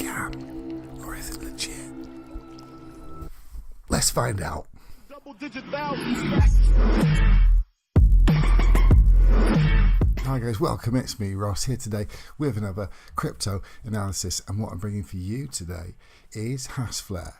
scam or is it legit? Let's find out. Double-digit thousands. Hi guys, welcome. It's me, Ross, here today with another crypto analysis, and what I'm bringing for you today is Hashflare.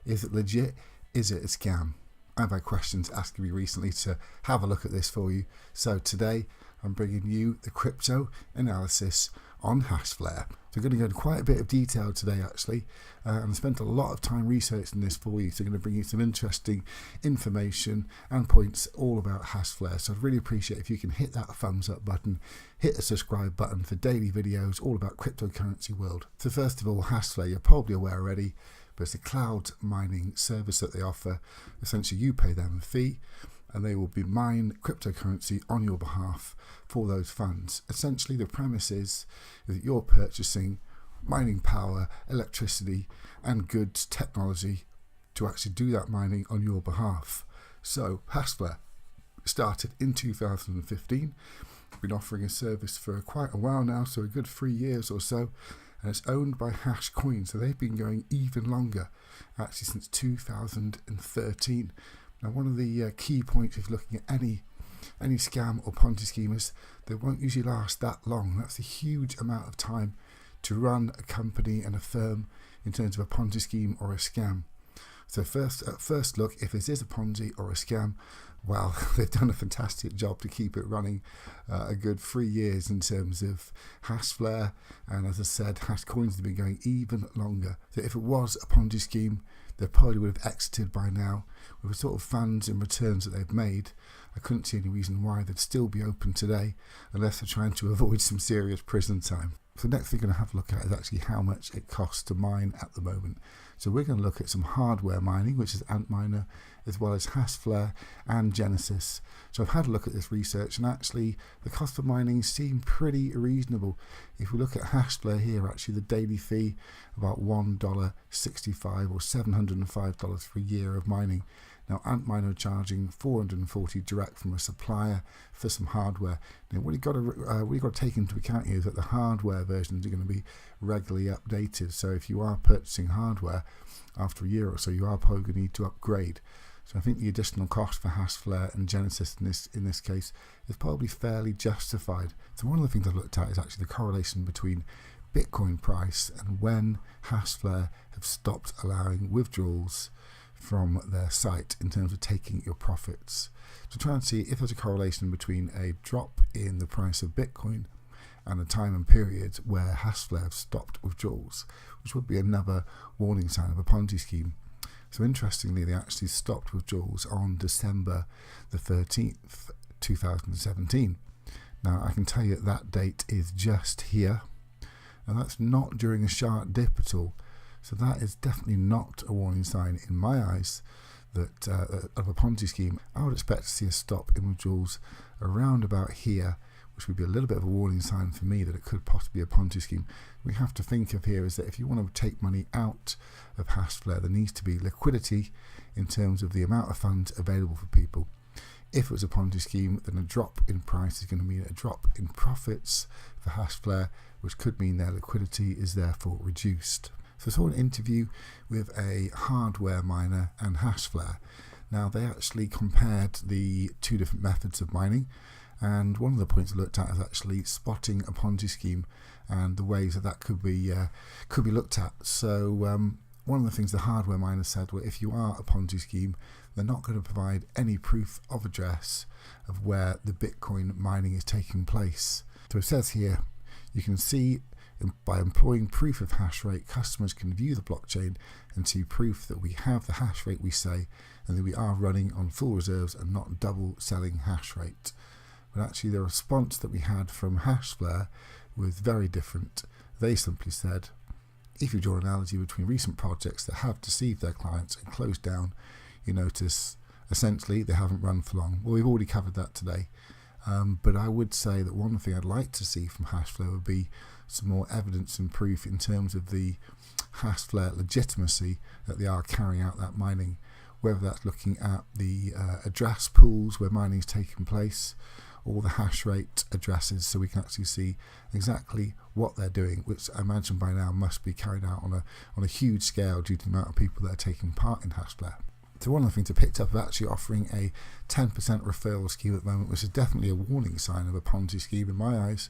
Is it legit? Is it a scam? I've had questions asking me recently to have a look at this for you, so today I'm bringing you the crypto analysis on Hashflare. So I'm going to go into quite a bit of detail today actually, and I spent a lot of time researching this for you, so I'm going to bring you some interesting information and points all about Hashflare. So I'd really appreciate if you can hit that thumbs up button, hit the subscribe button for daily videos all about cryptocurrency world. So first of all, Hashflare, you're probably aware already, but it's a cloud mining service that they offer. Essentially you pay them a fee and they will be mine cryptocurrency on your behalf for those funds. Essentially the premise is that you're purchasing mining power, electricity and goods, technology to actually do that mining on your behalf. So Hashflare started in 2015, been offering a service for quite a while now, so a good 3 years or so, and it's owned by Hashcoin, so they've been going even longer, actually since 2013. Now one of the key points if looking at any scam or Ponzi scheme is they won't usually last that long. That's a huge amount of time to run a company and a firm in terms of a Ponzi scheme or a scam. So at first look, if this is a Ponzi or a scam, well, they've done a fantastic job to keep it running a good 3 years in terms of Hashflare, and as I said, Hashcoins have been going even longer. So if it was a Ponzi scheme, they probably would have exited by now. With the sort of funds and returns that they've made, I couldn't see any reason why they'd still be open today unless they're trying to avoid some serious prison time. So next thing we're going to have a look at is actually how much it costs to mine at the moment. So we're going to look at some hardware mining, which is Antminer, as well as Hashflare and Genesis. So I've had a look at this research, and actually the cost of mining seemed pretty reasonable. If we look at Hashflare here, actually the daily fee about $1.65 or $705 for a year of mining. Now Antminer are charging $440 direct from a supplier for some hardware. Now what you've got to take into account here is that the hardware versions are going to be regularly updated. So if you are purchasing hardware after a year or so, you are probably going to need to upgrade. So I think the additional cost for Hashflare and Genesis in this case is probably fairly justified. So one of the things I've looked at is actually the correlation between Bitcoin price and when Hashflare have stopped allowing withdrawals from their site in terms of taking your profits. To try and see if there's a correlation between a drop in the price of Bitcoin and a time and period where Hashflare have stopped withdrawals, which would be another warning sign of a Ponzi scheme. So interestingly, they actually stopped withdrawals on December the 13th, 2017. Now I can tell you that date is just here, and that's not during a sharp dip at all. So that is definitely not a warning sign in my eyes that of a Ponzi scheme. I would expect to see a stop in withdrawals around about here, which would be a little bit of a warning sign for me that it could possibly be a Ponzi scheme. We have to think of here is that if you want to take money out of Hashflare, there needs to be liquidity in terms of the amount of funds available for people. If it was a Ponzi scheme, then a drop in price is going to mean a drop in profits for Hashflare, which could mean their liquidity is therefore reduced. So I saw an interview with a hardware miner and Hashflare. Now they actually compared the two different methods of mining, and one of the points I looked at is actually spotting a Ponzi scheme and the ways that could be looked at. So one of the things the hardware miner said, well, if you are a Ponzi scheme, they're not going to provide any proof of address of where the Bitcoin mining is taking place. So it says here, you can see by employing proof of hash rate, customers can view the blockchain and see proof that we have the hash rate we say and that we are running on full reserves and not double selling hash rate. But actually the response that we had from Hashflare was very different. They simply said, if you draw an analogy between recent projects that have deceived their clients and closed down, you notice essentially they haven't run for long. Well, we've already covered that today. But I would say that one thing I'd like to see from Hashflare would be some more evidence and proof in terms of the Hashflare legitimacy that they are carrying out that mining, whether that's looking at the address pools where mining is taking place, all the hash rate addresses so we can actually see exactly what they're doing, which I imagine by now must be carried out on a huge scale due to the amount of people that are taking part in Hashflare. So one of the things I picked up is actually offering a 10% referral scheme at the moment, which is definitely a warning sign of a Ponzi scheme in my eyes.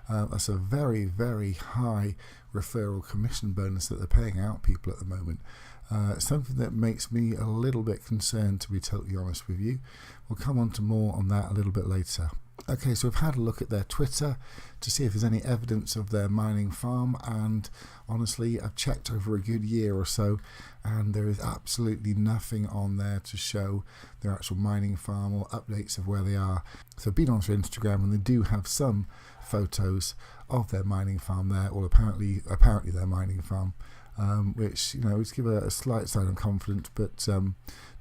That's a very, very high referral commission bonus that they're paying out people at the moment. Something that makes me a little bit concerned, to be totally honest with you. We'll come on to more on that a little bit later. Okay, so we've had a look at their Twitter to see if there's any evidence of their mining farm, and honestly I've checked over a good year or so and there is absolutely nothing on there to show their actual mining farm or updates of where they are. So I've been onto Instagram and they do have some photos of their mining farm there, or apparently their mining farm, which, you know, would give a slight sign of confidence, but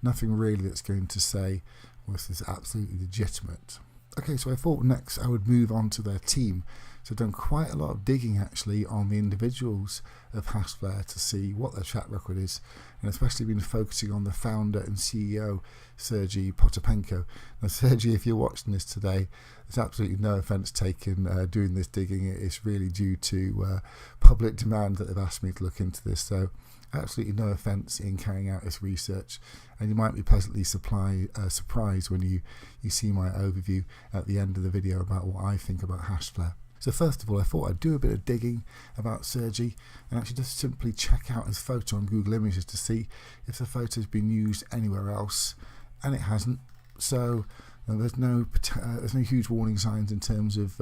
nothing really that's going to say, well, this is absolutely legitimate. Okay, so I thought next I would move on to their team. So I've done quite a lot of digging actually on the individuals of Hashflare to see what their track record is, and especially been focusing on the founder and CEO, Sergey Potapenko. Now Sergey, if you're watching this today, there's absolutely no offence taken doing this digging. It's really due to public demand that they've asked me to look into this, so absolutely no offence in carrying out this research, and you might be pleasantly surprised when you see my overview at the end of the video about what I think about Hashflare. So first of all, I thought I'd do a bit of digging about Sergey and actually just simply check out his photo on Google Images to see if the photo's been used anywhere else, and it hasn't. So there's no huge warning signs in terms of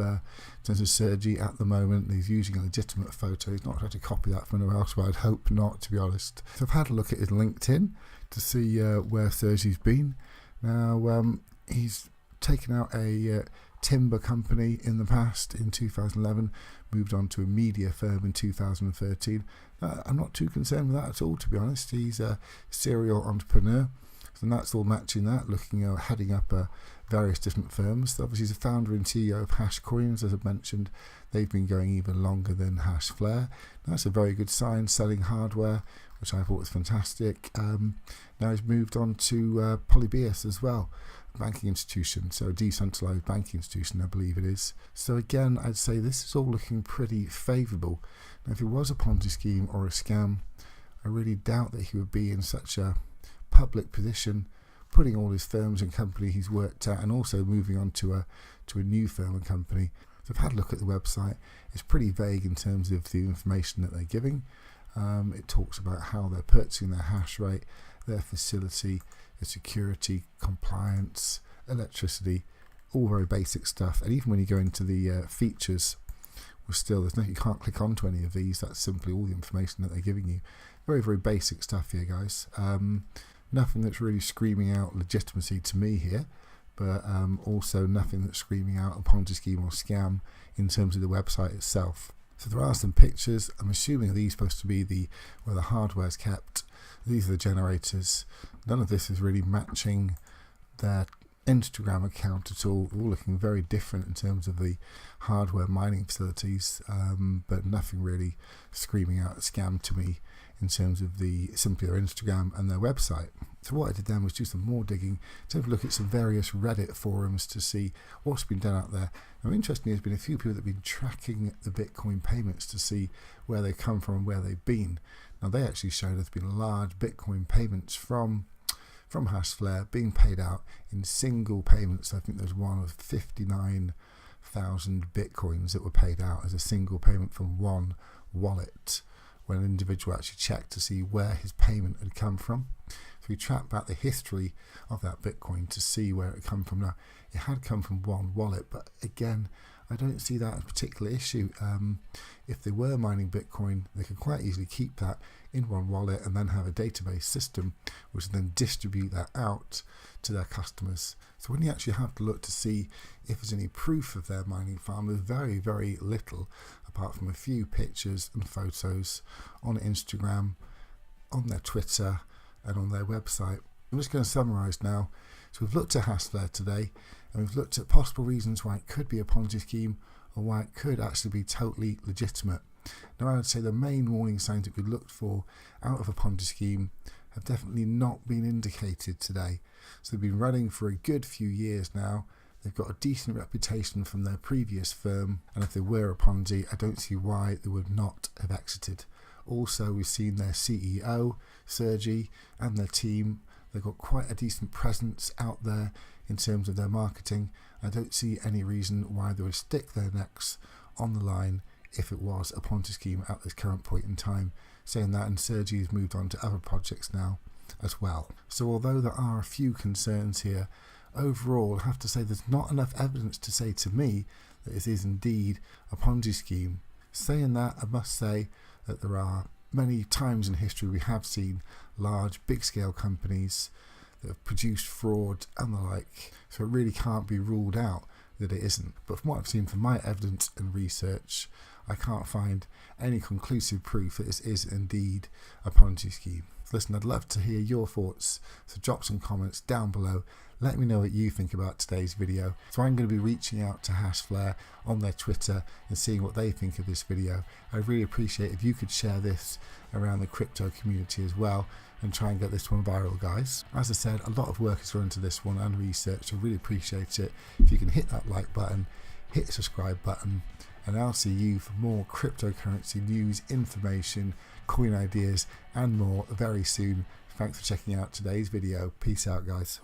Sergey at the moment. He's using a legitimate photo. He's not tried to copy that from anywhere else, but I'd hope not, to be honest. So I've had a look at his LinkedIn to see where Sergey's been. Now he's taken out a timber company in the past in 2011, moved on to a media firm in 2013. I'm not too concerned with that at all, to be honest. He's a serial entrepreneur, so that's all matching that, heading up various different firms. So obviously he's the founder and CEO of Hashcoins, as I've mentioned. They've been going even longer than Hashflare. That's a very good sign, selling hardware, which I thought was fantastic. Now he's moved on to Polybius as well, a banking institution, so a decentralized banking institution, I believe it is. So again, I'd say this is all looking pretty favourable. Now if it was a Ponzi scheme or a scam, I really doubt that he would be in such a public position, putting all his firms and company he's worked at, and also moving on to a new firm and company. So I've had a look at the website. It's pretty vague in terms of the information that they're giving. It talks about how they're purchasing their hash rate, their facility, their security, compliance, electricity, all very basic stuff. And even when you go into the features, you can't click onto any of these. That's simply all the information that they're giving you. Very, very basic stuff here, guys. Nothing that's really screaming out legitimacy to me here, but also nothing that's screaming out a Ponzi scheme or scam in terms of the website itself. So there are some pictures. I'm assuming these are supposed to be where the hardware's kept. These are the generators. None of this is really matching their Instagram account at all. All looking very different in terms of the hardware mining facilities, but nothing really screaming out a scam to me in terms of simply their Instagram and their website. So what I did then was do some more digging, to have a look at some various Reddit forums to see what's been done out there. Now interestingly, there's been a few people that have been tracking the Bitcoin payments to see where they come from and where they've been. Now they actually show there's been large Bitcoin payments from Hashflare being paid out in single payments. I think there's one of 59,000 Bitcoins that were paid out as a single payment from one wallet, when an individual actually checked to see where his payment had come from. So we tracked back the history of that Bitcoin to see where it had come from. Now, it had come from one wallet, but again, I don't see that as a particular issue. If they were mining Bitcoin, they could quite easily keep that in one wallet and then have a database system which would then distribute that out to their customers. So when you actually have to look to see if there's any proof of their mining farm, there's very, very little, apart from a few pictures and photos on Instagram, on their Twitter, and on their website. I'm just going to summarise now. So we've looked at Hashflare today, and we've looked at possible reasons why it could be a Ponzi scheme or why it could actually be totally legitimate. Now I would say the main warning signs that we looked for out of a Ponzi scheme have definitely not been indicated today. So they've been running for a good few years now. They've got a decent reputation from their previous firm, and if they were a Ponzi, I don't see why they would not have exited. Also, we've seen their CEO, Sergey, and their team. They've got quite a decent presence out there in terms of their marketing. I don't see any reason why they would stick their necks on the line if it was a Ponzi scheme at this current point in time. Saying that, and Sergey has moved on to other projects now as well. So although there are a few concerns here, overall I have to say there's not enough evidence to say to me that it is indeed a Ponzi scheme. Saying that, I must say that there are many times in history we have seen large, big-scale companies that have produced fraud and the like, so it really can't be ruled out that it isn't. But from what I've seen from my evidence and research, I can't find any conclusive proof that this is indeed a Ponzi scheme. So listen, I'd love to hear your thoughts, so drop some comments down below. Let me know what you think about today's video. So I'm going to be reaching out to Hashflare on their Twitter and seeing what they think of this video. I'd really appreciate if you could share this around the crypto community as well and try and get this one viral, guys. As I said, a lot of work has gone into this one and research. I really appreciate it. If you can hit that like button, hit the subscribe button, and I'll see you for more cryptocurrency news, information, coin ideas and more very soon. Thanks for checking out today's video. Peace out, guys.